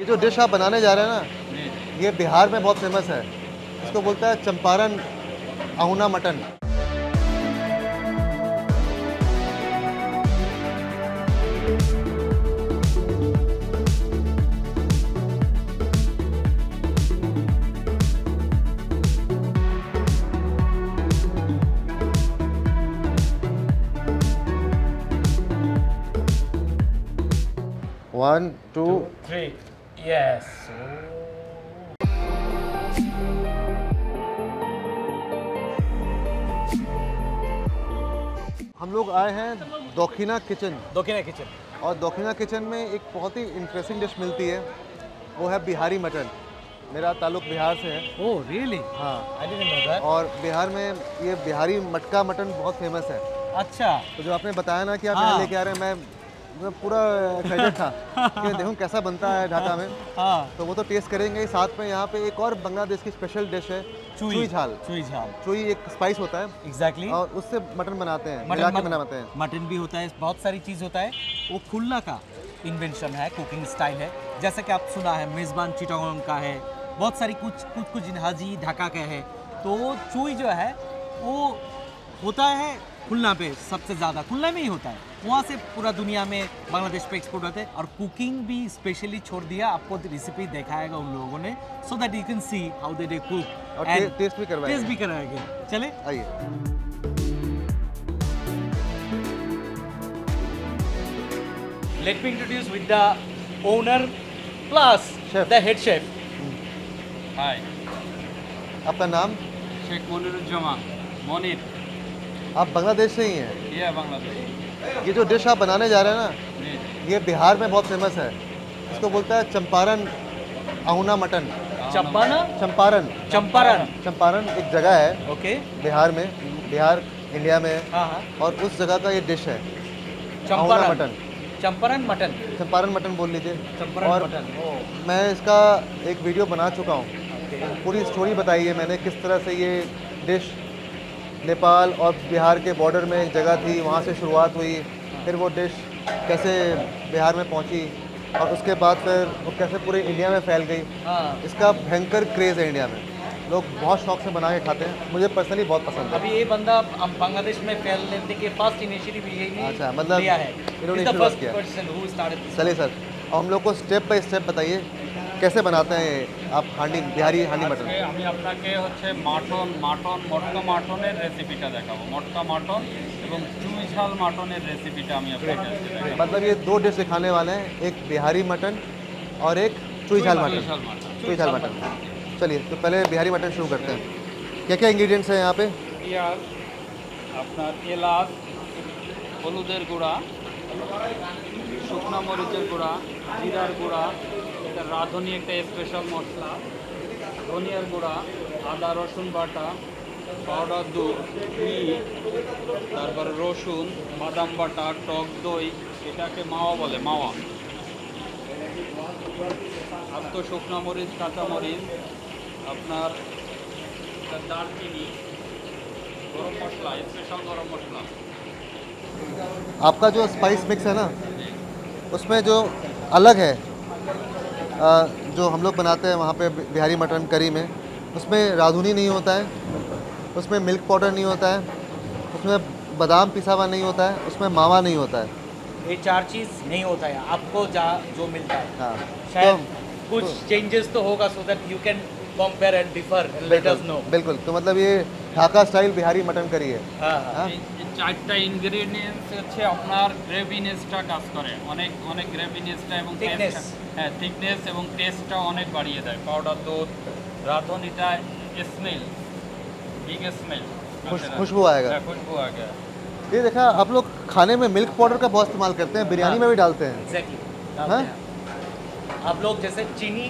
ये जो डिश आप बनाने जा रहे हैं ना, ये बिहार में बहुत फेमस है। इसको बोलता है Champaran ahuna mutton. One, two, three. Yes. हम लोग आए हैं दखिना किचन। दखिना किचन। और दखिना किचन में एक बहुत ही इंटरेस्टिंग डिश मिलती है, वो है बिहारी मटन। मेरा ताल्लुक बिहार से है। Oh really? हाँ। I didn't know that. और बिहार में ये बिहारी मटका मटन बहुत फेमस है। अच्छा। तो जो आपने बताया ना कि आप हाँ। यहाँ लेके आ रहे हैं, मैं पूरा एक्साइटेड था कि देखूँ कैसा बनता है ढाका में। हाँ। तो वो तो टेस्ट करेंगे ही, साथ में यहाँ पे एक और बांग्लादेश की स्पेशल डिश है चुई झाल। चुई झाल। चुई एक स्पाइस होता है। एग्जैक्टली। और उससे मटन बनाते हैं, मिला के बनाते हैं। मटन भी होता है, बहुत सारी चीज़ होता है। वो खुल्ला का इन्वेंशन है, कुकिंग स्टाइल है। जैसा कि आप सुना है मेज़बान चिटागोंग का है, बहुत सारी कुछ हाजी ढाका का है। तो चुई जो है वो होता है खुलना पे, सबसे ज़्यादा खुलना में ही होता है। वहाँ से पूरा दुनिया में बांग्लादेश पे एक्सपोर्ट होते हैं। और कुकिंग भी स्पेशली छोड़ दिया, आपको रेसिपी दिखाएगा उन लोगों ने, so that you can see how they cook और टेस्ट भी करवाएंगे। चले आइए। Let me introduce with the owner plus Chef. the head chef. हाय, आपका नाम? शेख मोनिरुज्जमान मोनिर। आप बांग्लादेश से ही हैं? ये है बांग्लादेश। ये जो डिश आप बनाने जा रहे हैं ना, ये बिहार में बहुत फेमस है। इसको बोलता है चंपारण अहुना मटन। चंपारण चंपारण एक जगह है ओके। बिहार में, बिहार इंडिया में है। हाँ। और उस जगह का ये डिश है चंपारण मटन। चंपारण मटन बोल लीजिए। और मैं इसका एक वीडियो बना चुका हूँ, पूरी स्टोरी बताई है मैंने, किस तरह से ये डिश नेपाल और बिहार के बॉर्डर में एक जगह थी, वहाँ से शुरुआत हुई, फिर वो डिश कैसे बिहार में पहुँची और उसके बाद फिर वो कैसे पूरे इंडिया में फैल गई। हाँ। इसका भयंकर क्रेज़ है इंडिया में, लोग बहुत शौक से बना के खाते हैं। मुझे पर्सनली बहुत पसंद है। अभी ये बंदा बांग्लादेश में फैलने के फर्स्ट इनिशिएटिव यही अच्छा, मतलब लिया है, इन्होंने शुरुआत किया। चलिए सर, और हम लोग को स्टेप बाय स्टेप बताइए कैसे बनाते हैं आप बिहारी हांडी मटन। আমি আপনাকে হচ্ছে মটকা মাটনের রেসিপিটা দেখাবো। মটকা মাটন এবং চুই ঝাল মাটনের রেসিপিটা আমি আপনাকে আজকে দেখাবো। मतलब ये दो डिश दिखाने वाले हैं, एक बिहारी मटन और एक चुई झाल मटन। चलिए तो पहले बिहारी मटन शुरू करते हैं। क्या क्या इंग्रेडिएंट्स हैं यहाँ पे? পেঁয়াজ, আপনার এলাচ, হলুদের গুঁড়া, শুকনো মরিচের গুঁড়া, জিরার গুঁড়া, এটা রাঁধুনি একটা স্পেশাল মশলা, ধনিয়ার গুঁড়া, আদা রসুন বাটা, পাউডার দুধ, ঘি, তারপরে রসুন, বাদাম বাটা, টক দই, এটাকে মাওয়া বলে, মাওয়া। আস্ত শুকনো মরিচ, কাঁচা মরিচ, আপনার দারচিনি, গরম মশলা, স্পেশাল गरम मसला। आपका जो स्पाइस मिक्स है ना, उसमें जो अलग है जो हम लोग बनाते हैं वहाँ पे बिहारी मटन करी में, उसमें राधुनी नहीं होता है, उसमें मिल्क पाउडर नहीं होता है, उसमें बादाम पिसा हुआ नहीं होता है, उसमें मावा नहीं होता है। ये चार चीज़ नहीं होता है आपको जो मिलता है। हाँ, शायद कुछ चेंजेस तो होगा, so that you can compare and differ and let us know. बिल्कुल। तो मतलब ये Dhaka style Bihari mutton curry है। हाँ। এই চারটা ইনগ্রেডিয়েন্টস হচ্ছে আপনার গ্রেভিনেসটা কাজ করে, অনেক গ্রেভিনেসটা এবং থিকনেস এবং টেস্টটা অনেক বাড়িয়ে দেয়। পাউডার দুধ, রাঁধুনিটা স্মেल, बिग स्मेल, खुशबू आएगा। खुशबू आ गया। ये देखा आप लोग खाने में मिल्क पाउडर का बहुत इस्तेमाल करते हैं, बिरयानी में भी डालते हैं। एग्जैक्टली। हाँ? आप लोग जैसे चीनी,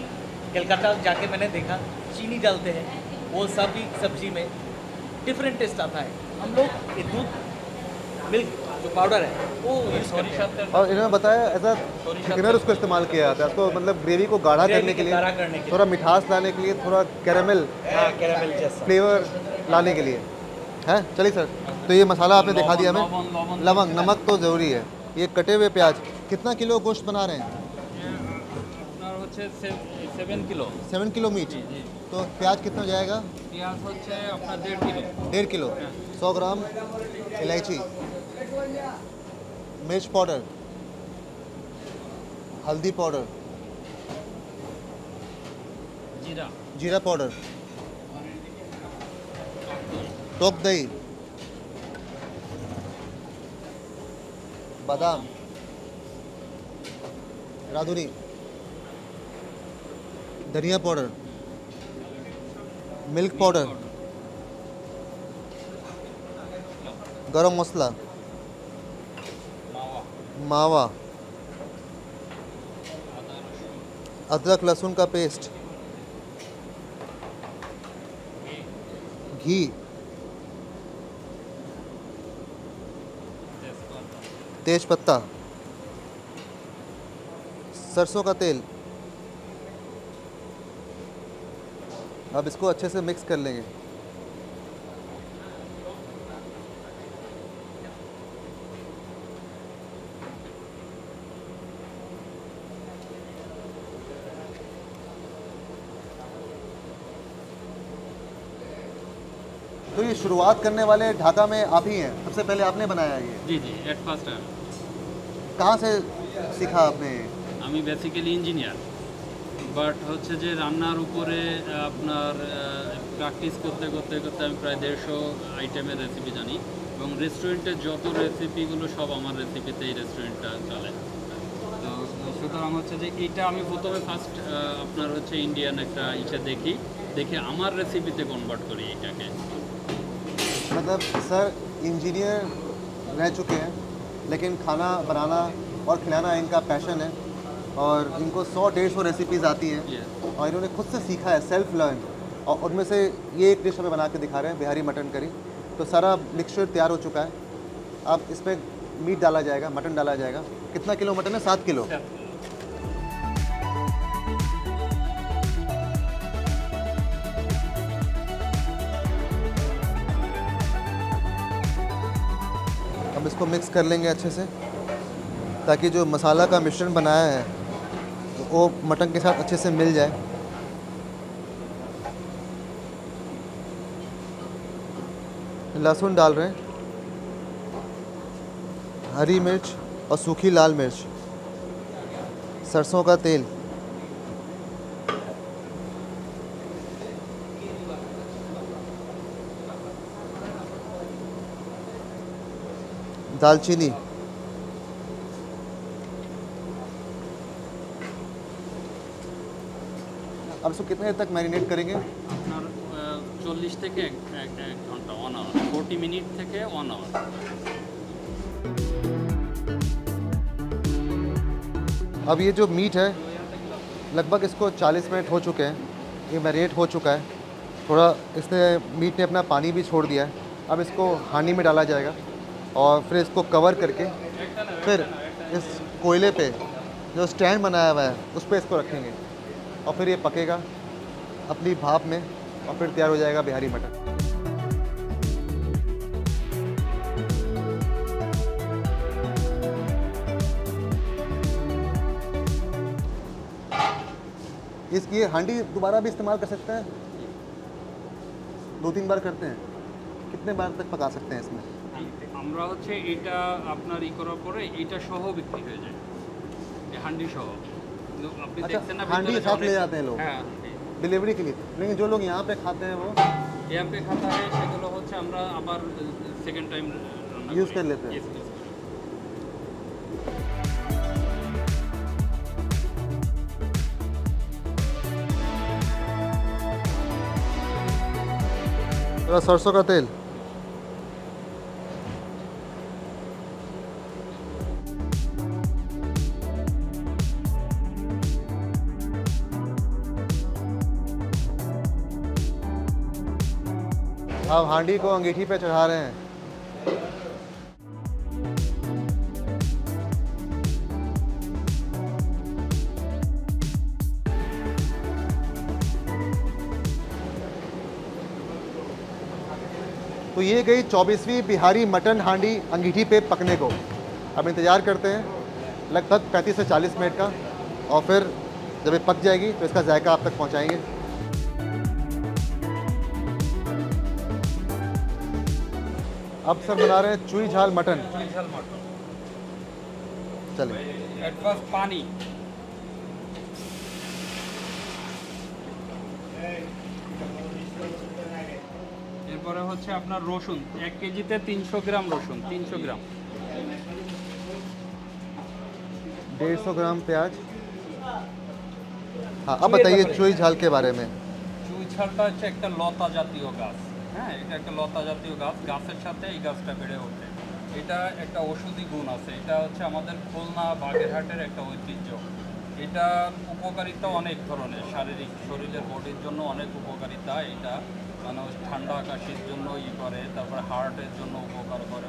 कलकत्ता जाके मैंने देखा चीनी डालते हैं, वो सभी सब्जी में डिफरेंट टेस्ट आता है। हम लोग ये दूध मिल्क जो पाउडर है वो यूज़ करते हैं। और इन्होंने बताया ऐसा थिकनर उसको इस्तेमाल किया जाता है, उसको मतलब ग्रेवी को गाढ़ा करने के लिए, थोड़ा मिठास लाने के लिए, थोड़ा कैरेमल जैसा फ्लेवर लाने के लिए है। चलिए सर, तो ये मसाला आपने दिखा दिया हमें। लवंग, नमक तो ज़रूरी है। ये कटे हुए प्याज, कितना किलो गोश्त बना रहे हैं? আপনার হচ্ছে 7 किलो 7 किलो मीट। जी जी तो प्याज कितना जाएगा? পেঁয়াজ হচ্ছে আপনার 1.5 किलो 1.5 किलो। 100 ग्राम इलायची, मिर्च पाउडर, हल्दी पाउडर, জিরা जीरा पाउडर, टोप दही, बादाम, राधुनी, धनिया पाउडर, मिल्क पाउडर, गरम मसाला, মাওয়া मावा, আদা রসুন अदरक लहसुन का पेस्ट, घी, তেজপাতা तेज पत्ता, सरसों का तेल। अब इसको अच्छे से मिक्स कर लेंगे। तो ये शुरुआत करने वाले ढाका में आप ही हैं, सबसे पहले आपने बनाया ये? জি জি এট ফার্স্ট कहाँ से सीखा आपने? আমি বেসিক্যালি ইঞ্জিনিয়ার বাট হচ্ছে যে রান্নার উপরে আপনার প্র্যাকটিস করতে করতে করতে আমি প্রায় 150 আইটেমের রেসিপি জানি এবং রেস্টুরেন্টের যত রেসিপিগুলো সব আমার রেসিপিতে এই রেস্টুরেন্টটা চলে। তো সুতরাং হচ্ছে যে এইটা আমি প্রথমে ফার্স্ট আপনার হচ্ছে ইন্ডিয়ান একটা ইসে দেখি দেখে আমার রেসিপিতে কনভার্ট করি এইটাকে। मतलब सर इंजीनियर रह चुके हैं, लेकिन खाना बनाना और खिलाना इनका पैशन है और इनको 100-150 रेसिपीज़ आती हैं Yes. और इन्होंने खुद से सीखा है, सेल्फ लर्न। और उनमें से ये एक डिश हमें बना के दिखा रहे हैं, बिहारी मटन करी। तो सारा मिक्सचर तैयार हो चुका है। अब इसमें मीट डाला जाएगा, मटन डाला जाएगा। कितना किलो मटन है? 7 किलो। अब इसको मिक्स कर लेंगे अच्छे से, ताकि जो मसाला का मिश्रण बनाया है वो मटन के साथ अच्छे से मिल जाए। लहसुन डाल रहे हैं, हरी मिर्च और सूखी लाल मिर्च, सरसों का तेल, दालचीनी, अब इसको कितने देर तक मैरिनेट करेंगे? আপনার 40 থেকে 1 ঘন্টা 1 আওয়ার 40 মিনিট থেকে 1 আওয়ার। अब ये जो मीट है लगभग इसको 40 मिनट हो चुके हैं, ये मैरिनेट हो चुका है। थोड़ा इसने मीट ने अपना पानी भी छोड़ दिया है। अब इसको हांडी में डाला जाएगा और फिर इसको कवर करके फिर इस कोयले पे जो स्टैंड बनाया हुआ है उस पर इसको रखेंगे और फिर ये पकेगा अपनी भाप में और फिर तैयार हो जाएगा बिहारी मटन। इसकी ये हांडी दोबारा भी इस्तेमाल कर सकते हैं? 2-3 बार करते हैं? कितने बार तक पका सकते हैं इसमें? আমরা হচ্ছে এটা আপনার ই করার পরে এটা সহ বিক্রি হয়ে যায় এই হান্ডি সহ। কিন্তু আপনি अच्छा, দেখছেন না हांडी ভিতরে साथ অনেক- ले जाते हैं लोग হ্যাঁ डिलीवरी के लिए, लेकिन जो लोग यहाँ पे खाते हैं वो यहाँ पे खाता है সেগুলো হচ্ছে আমরা আবার সেকেন্ড টাইম Use कर लेते हैं। थोड़ा सरसों का तेल, अब हांडी को अंगीठी पे चढ़ा रहे हैं। तो ये गई 24वीं बिहारी मटन हांडी अंगीठी पे पकने को। अब इंतज़ार करते हैं लगभग 35 से 40 मिनट का और फिर जब ये पक जाएगी तो इसका जायका आप तक पहुंचाएंगे। अब सर बना रहे हैं चुई झाल मटन। चलिए एट फर्स्ट पानी, এরপরে হচ্ছে আপনার রসুন 1 কেজিতে 300 গ্রাম রসুন, 300 গ্রাম। 150 ग्राम प्याज। हाँ, अब बताइए चुई झाल के बारे में। চুই ঝালটা হচ্ছে একটা লতা জাতীয় গাছ। হ্যাঁ, এটা একটা লতা জাতীয় গাছ, গাছের সাথে এই গাছটা বেড়ে ওঠে। এটা একটা ঔষধি গুণ আছে। এটা হচ্ছে আমাদের খুলনা বাগেরহাটের একটা ঐতিহ্য। এটা উপকারিতা অনেক ধরনের, শারীরিক শরীরের বডির জন্য অনেক উপকারিতা। এটা মানে ঠান্ডা কাশির জন্য করে, তারপরে হার্টের জন্য উপকার করে,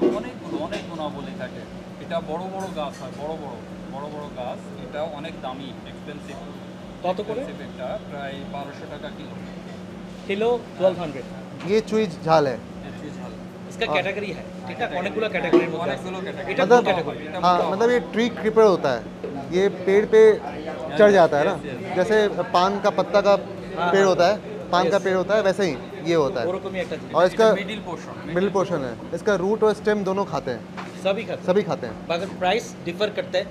অনেক গুণাবলী থাকে। এটা বড় বড় গাছ হয়, বড় বড় গাছ। এটা অনেক দামি, এক্সপেন্সিভ। কত করে? এটা প্রায় 1200 টাকা কিলো। কিলো 1200। ये चुई झाल है। इसका कैटेगरी है, ठीक है, অনেকগুলো ক্যাটাগরির মধ্যে আছে। অনেকগুলো category। এটা मतलब কোন ক্যাটাগরি? हाँ, मतलब ये ट्री क्रीपर होता है, ये पेड़ पे चढ़ जाता है ना, जैसे पान का पत्ता का पेड़ होता है, पान का पेड़ होता है, वैसे ही ये होता है। ওরকমই একটা জিনিস। और इसका মিডিল পোর্শন, मिडिल पोर्शन है, इसका रूट और स्टेम दोनों खाते हैं, সবই খাতে। सभी खाते हैं। বাগান প্রাইস ডিফার করতে হয়।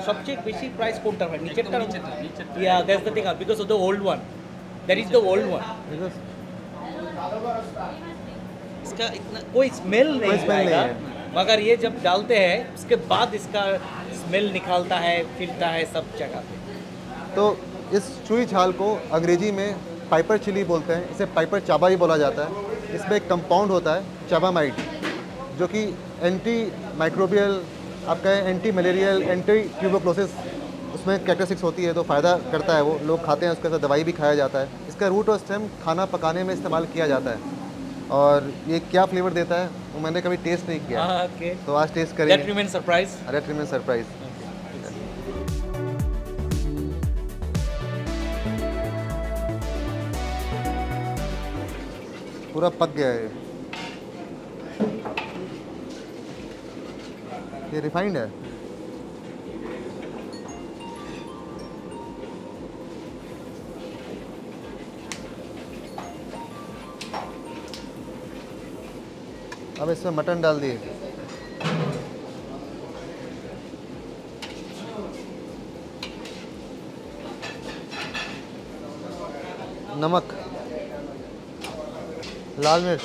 সবচেয়ে বেশি প্রাইস কোনটা হয়? নিচেরটা। নিচেরটা। या that's the thing, because of the old one, that is the old one. Because इसका इतना कोई स्मेल कोई नहीं smell नहीं आएगा, है। मगर ये जब डालते हैं उसके बाद इसका स्मेल निकालता है, फिरता है सब जगह पे। तो इस चुई झाल को अंग्रेजी में पाइपर चिली बोलते हैं, इसे पाइपर चाबा भी बोला जाता है। इसमें एक कंपाउंड होता है चाबामाइड, जो कि एंटी माइक्रोबियल, आप कहें एंटी मलेरियल, एंटी ट्यूबरक्लोसिस, उसमें कैरेक्टरिस्टिक्स होती है, तो फ़ायदा करता है। वो लोग खाते हैं, उसके साथ दवाई भी खाया जाता है। इसका रूट और स्टेम खाना पकाने में इस्तेमाल किया जाता है। और ये क्या फ्लेवर देता है वो मैंने कभी टेस्ट नहीं किया, ओके, तो आज टेस्ट दैट करेंगे। Remain surprise. That remain surprise. पूरा पक गया है ये रिफाइंड है। अब इसमें मटन डाल दिए, नमक, लाल मिर्च,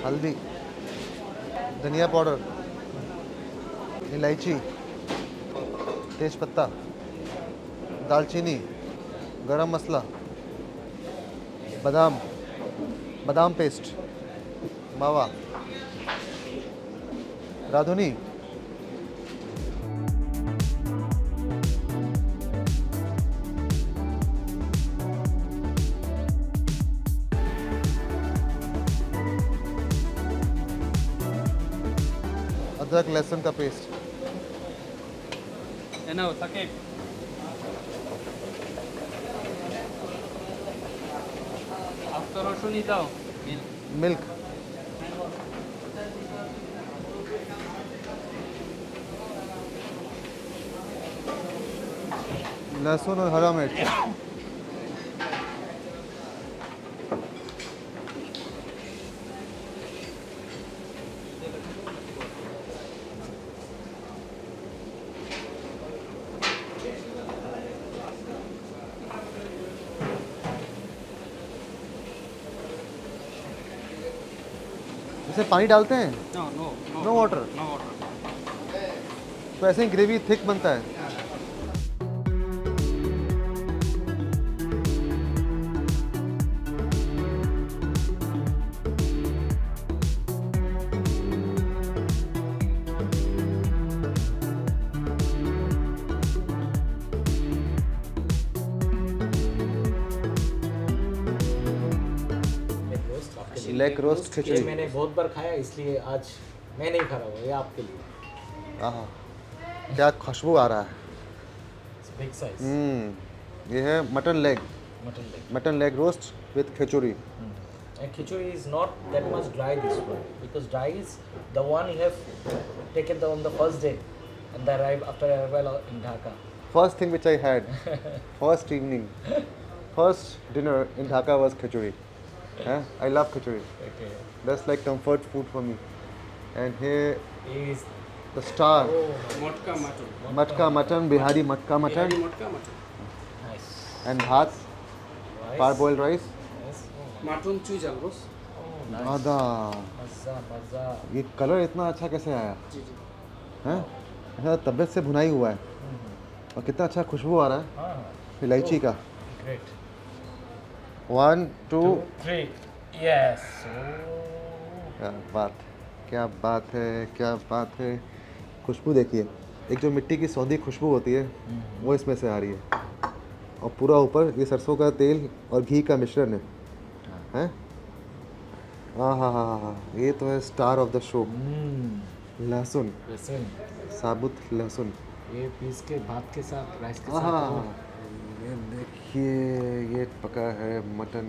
हल्दी, धनिया पाउडर, इलायची, तेजपत्ता, दालचीनी, गरम मसाला, बादाम पेस्ट, मावा, राधुनी, अदरक लहसुन का पेस्ट। এনাও থাকে। আস্ত রসুনই দাও। मिल्क, लहसुन और हरा मिर्च, इसमें पानी डालते हैं, no no no water, no water. तो ऐसे ही ग्रेवी थिक बनता है। लेग रोस्ट ये खिचड़ी। मैंने बहुत बार खाया, इसलिए आज मैं नहीं खा रहा हूँ, ये आपके लिए। आहा, क्या खुशबू आ रहा है। बिग साइज ये है mutton leg, mutton leg. Roast with khichdi. And khichdi is not that much dry this one, because dry is the one you have taken on the first day. and arrive after arrival in Dhaka. First thing which I had, first evening, first dinner in Dhaka was khichdi. I love khichdi. Okay. That's like comfort food for me. And here Is the star, Motka mutton. matka mutton, Bihari matka mutton, Motka mutton. nice. and bhat, Rice. parboiled rice. Yes. Mutton cheese almost. Oh, nice. आधा मज़ा मज़ा. ये colour इतना अच्छा कैसे आया जी जी. हैं? ऐसा तबीयत से भुनाई हुआ है और कितना अच्छा खुशबू आ रहा है हाँ. इलायची का. Great. 1 2 2 3. Yes. Oh. क्या बात है, क्या बात है. खुशबू देखिए, एक जो मिट्टी की सौंधी खुशबू होती है वो इसमें से आ रही है और पूरा ऊपर ये सरसों का तेल और घी का मिश्रण है. हैं? हाँ हाँ हाँ हाँ, ये तो है स्टार ऑफ द शो. लहसुन, लहसुन. साबुत लहसुन. ये पीस के भात के साथ राइस के हाँ साथ. हाँ, ये देखिए, ये पका है मटन.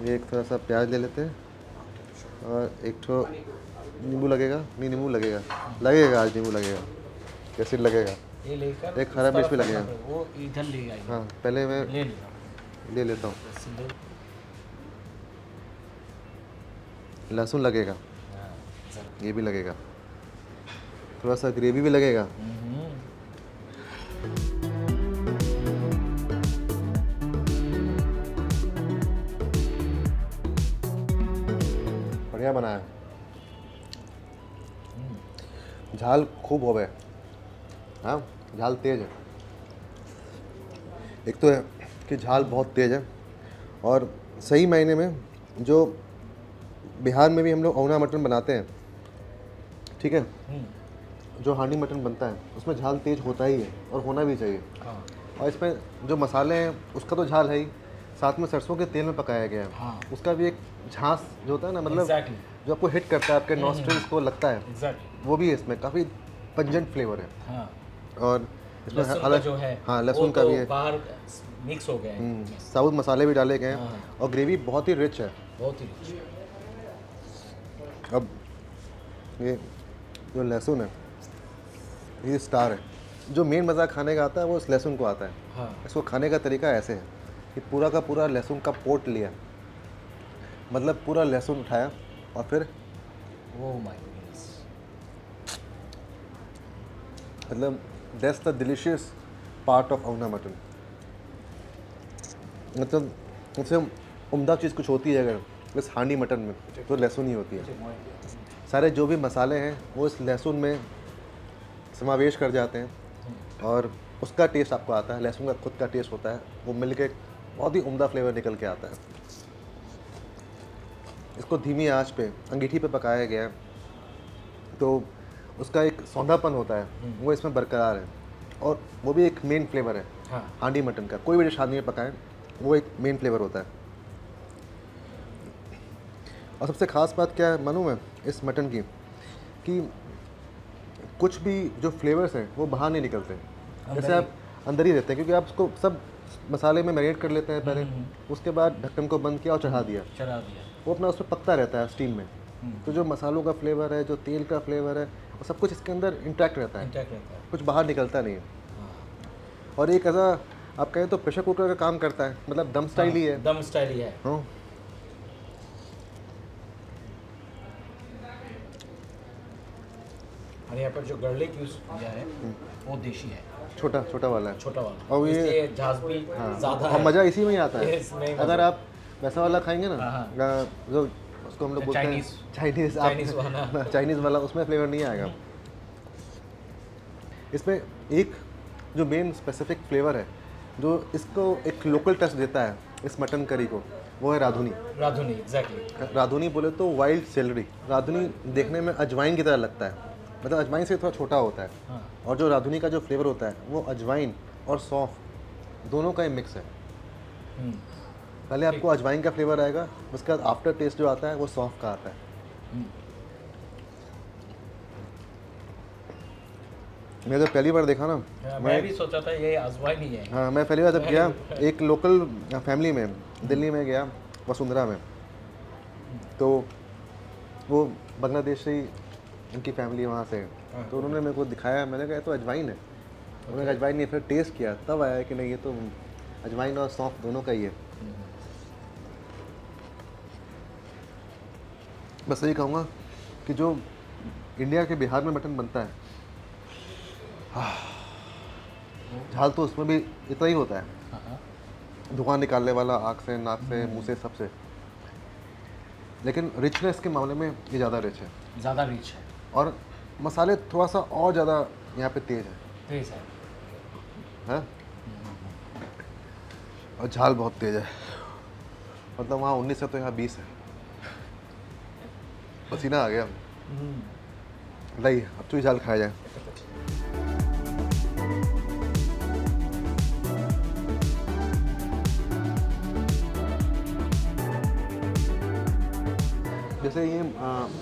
ये एक थोड़ा सा प्याज ले लेते हैं और एक ठो नींबू लगेगा. नहीं, नींबू लगेगा, लगेगा आज नींबू लगेगा. कैसे लगेगा? ये लेकर एक हरा मिर्च भी लगेगा. वो इधर ले आएंगे. हाँ, पहले मैं ले लेगा. ले लेता हूँ. लहसुन लगेगा, ये भी लगेगा, थोड़ा सा ग्रेवी भी लगेगा. बढ़िया बनाया. झाल खूब हो गए. हाँ, झाल तेज है. एक तो है कि झाल बहुत तेज है और सही मायने में जो बिहार में भी हम लोग औना मटन बनाते हैं, ठीक है, जो हांडी मटन बनता है उसमें झाल तेज होता ही है और होना भी चाहिए. हाँ. और इसमें जो मसाले हैं उसका तो झाल है ही, साथ में सरसों के तेल में पकाया गया है. हाँ. उसका भी एक झांस जो होता है ना, मतलब Exactly. जो आपको हिट करता है, आपके नॉस्ट्रिल्स को लगता है, Exactly. वो भी है इसमें. काफ़ी पंजेंट फ्लेवर है. हाँ. और इसमें लहसुन का अलग जो है, हाँ, वो लहसुन का तो भी है. बाहर मिक्स हो गया है. साबुत मसाले भी डाले गए हैं हाँ. और ग्रेवी बहुत ही रिच है. बहुत ही rich. अब ये जो लहसुन है ये स्टार है. जो मेन मज़ा खाने का आता है वो इस लहसुन को आता है. हाँ. इसको खाने का तरीका ऐसे है कि पूरा का पूरा लहसुन का पोट लिया, मतलब पूरा लहसुन उठाया और फिर Oh my goodness. मतलब that's the delicious part of औना मटन. मतलब सबसे उम्दा चीज़ कुछ होती है अगर इस हांडी मटन में तो लहसुन ही होती है. सारे जो भी मसाले हैं वो इस लहसुन में समावेश कर जाते हैं और उसका टेस्ट आपको आता है. लहसुन का खुद का टेस्ट होता है, वो मिलके बहुत ही उम्दा फ्लेवर निकल के आता है. इसको धीमी आंच पे अंगीठी पे पकाया गया है तो उसका एक सौंधापन होता है वो इसमें बरकरार है और वो भी एक मेन फ्लेवर है. हाँ. हांडी मटन का कोई भी डिश हांडी में पकाएं वो एक मेन फ्लेवर होता है. और सबसे ख़ास बात क्या है मालूम है इस मटन की, कि कुछ भी जो फ्लेवर्स हैं वो बाहर नहीं निकलते. जैसे आप अंदर ही रहते हैं क्योंकि आप उसको सब मसाले में मैरिनेट कर लेते हैं पहले, उसके बाद ढक्कन को बंद किया और चढ़ा दिया. चढ़ा दिया. वो अपना उसमें पकता रहता है स्टीम में. तो जो मसालों का फ्लेवर है, जो तेल का फ्लेवर है, वो सब कुछ इसके अंदर इंटैक्ट रहता है, इंटैक्ट रहता है. कुछ बाहर निकलता नहीं है. हाँ. और एक ऐसा आप कहें तो प्रेशर कुकर का काम करता है, मतलब दम स्टाइल ही है. दम स्टाइल ही है. हाँ. और यहाँ पर जो गार्लिक यूज किया है वो देशी है. छोटा छोटा वाला है. छोटा वाला. और ये- इसलिए झांस भी ज़्यादा और है. मज़ा इसी में ही आता है. इसमें अगर आप वैसा वाला खाएंगे ना, हाँ, जो उसको हम लोग बोलते हैं चाइनीज़ वाला. चाइनीज़ वाला, उसमें फ्लेवर नहीं आएगा. इसमें एक जो मेन स्पेसिफिक फ्लेवर है जो इसको एक लोकल टच देता है इस मटन करी को, वो है राधुनी. राधुनी. एग्जैक्टली. राधुनी बोले तो वाइल्ड सेलरी. राधुनी देखने में अजवाइन की तरह लगता है, मतलब अजवाइन से थोड़ा छोटा होता है. हाँ. और जो राधुनी का जो फ्लेवर होता है वो अजवाइन और सौंफ दोनों का ही मिक्स है. पहले आपको अजवाइन का फ्लेवर आएगा, उसके बाद आफ्टर टेस्ट जो आता है वो सौंफ का आता है. मैं जब पहली बार देखा ना, मैं भी सोचा था ये अजवाइन ही है. हाँ, मैं पहली बार जब गया एक लोकल फैमिली में दिल्ली में गया वसुंधरा में, तो वो बांग्लादेश से ही उनकी फैमिली वहाँ से है, तो उन्होंने मेरे को दिखाया, मैंने कहा ये तो अजवाइन है। उन्होंने कहा अजवाइन नहीं, फिर टेस्ट किया तब आया कि नहीं ये तो अजवाइन और सौंफ दोनों का ही है। बस यही कहूँगा कि जो इंडिया के बिहार में मटन बनता है, झाल तो उसमें भी इतना ही होता है, धुआं निकालने वाला आँख से, नाक से, मुंह से, सबसे, लेकिन रिचनेस के मामले में ये ज़्यादा रिच है, ज़्यादा रिच है और मसाले थोड़ा सा और ज़्यादा यहाँ पे तेज़ है, हैं? और झाल बहुत तेज़ है, मतलब वहाँ 19 है तो यहाँ 20 है। पसीना आ गया। लाइए अब तो झाल खाया जाए। जैसे ये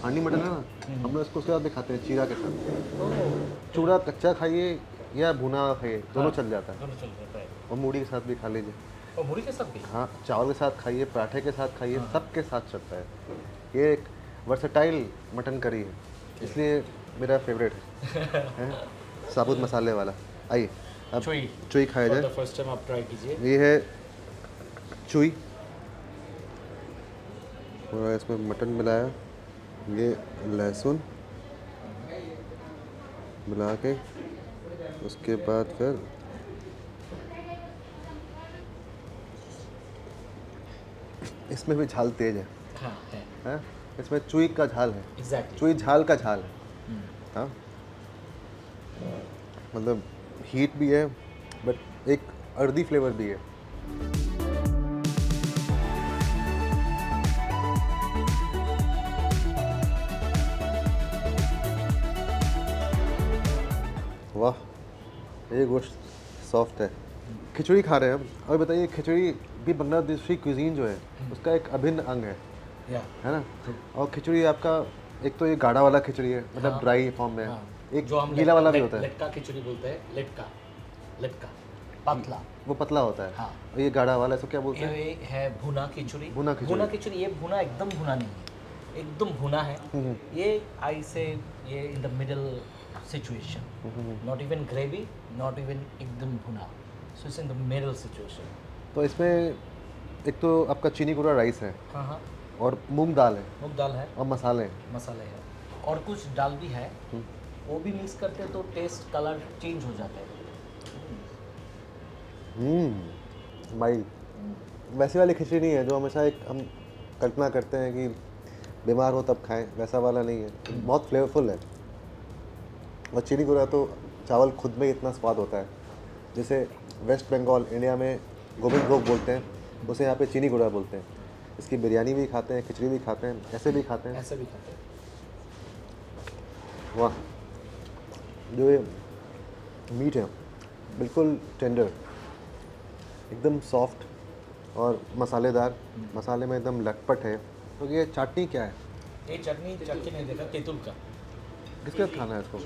हांडी मटन है ना, हम लोग इसको उसके साथ भी खाते हैं, चीरा के साथ। चूड़ा कच्चा खाइए या भुना खाइए, दोनों चल जाता है, दोनों चल जाता है। और मूढ़ी के साथ भी खा लीजिए। और मूढ़ी के साथ भी? हाँ, चावल के साथ खाइए, पराठे के साथ खाइए, सबके साथ चलता है। ये एक वर्सेटाइल मटन करी है, इसलिए मेरा फेवरेट है साबुत मसाले वाला। आइए अब चुई खाया जाए। फर्स्ट टाइम आप ट्राई कीजिए। ये है चुई, और इसमें मटन मिलाया, ये लहसुन मिला के, उसके बाद फिर इसमें भी झाल तेज है। हाँ, है। इसमें चुई का झाल है। Exactly. चुई झाल का झाल है। हाँ, मतलब हीट भी है बट एक अर्दी फ्लेवर भी है। वाह, ये गोश्त सॉफ्ट है। खिचड़ी खा रहे हैं हम, और बताइए खिचड़ी भी बांग्लादेशी क्यूजीन जो है उसका एक अभिन्न अंग है, है ना। और खिचड़ी आपका एक तो ये गाढ़ा वाला खिचड़ी है, मतलब ड्राई फॉर्म में, एक जो हम गीला वाला भी होता है। लटका खिचड़ी बोलते हैं, लटका पतला, वो पतला होता है। हाँ। और ये गाढ़ा वाला इसको क्या बोलते हैं? ये है भुना खिचड़ी। भुना खिचड़ी। ये भुना एकदम भुना नहीं है, एकदम भुना है। ये आई से ये in the middle situation, not even gravy, not even एकदम भुना, so it's in the middle situation. तो इसमें एक तो आपका चीनी गुड़ा राइस है, हाँ, और मूंग दाल है, मूंग दाल है, और मसाले हैं। मसाले है, और कुछ दाल भी है, वो भी मिक्स करते हैं तो टेस्ट कलर चेंज हो जाता है। माइल्ड, वैसी वाली खिचड़ी नहीं है जो हमेशा एक हम कल्पना करते हैं कि बीमार हो तब खाएं, वैसा वाला नहीं है, बहुत फ्लेवरफुल है। और चीनी गुड़ा तो चावल खुद में इतना स्वाद होता है, जैसे वेस्ट बंगाल इंडिया में गोविंद भोग बोलते हैं, उसे यहाँ पे चीनी गुड़ा बोलते हैं। इसकी बिरयानी भी खाते हैं, खिचड़ी भी खाते हैं, ऐसे भी खाते हैं, ऐसे भी खाते हैं। वाह, जो ये मीट है बिल्कुल टेंडर, एकदम सॉफ्ट और मसालेदार, मसाले में एकदम लटपट है। तो ये चटनी क्या है? ये चटनी नहीं देखा, तेंतुल का। किसके साथ खाना है इसको?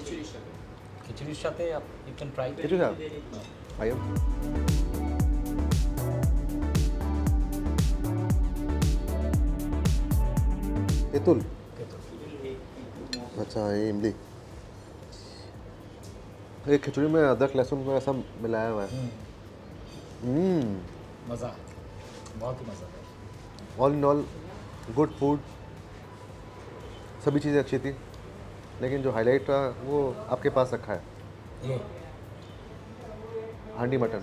खिचड़ी साथे आप यू कैन ट्राई। खिचड़ी साथ आइए। तेंतुल, अच्छा ये इमली। ये खिचड़ी में अदरक लहसुन में सब मिलाया हुआ है। मज़ा, बहुत ही मज़ा है। All in all good food, सभी चीज़ें अच्छी थी, लेकिन जो हाईलाइट रहा वो आपके पास रखा है, ये हांडी मटन।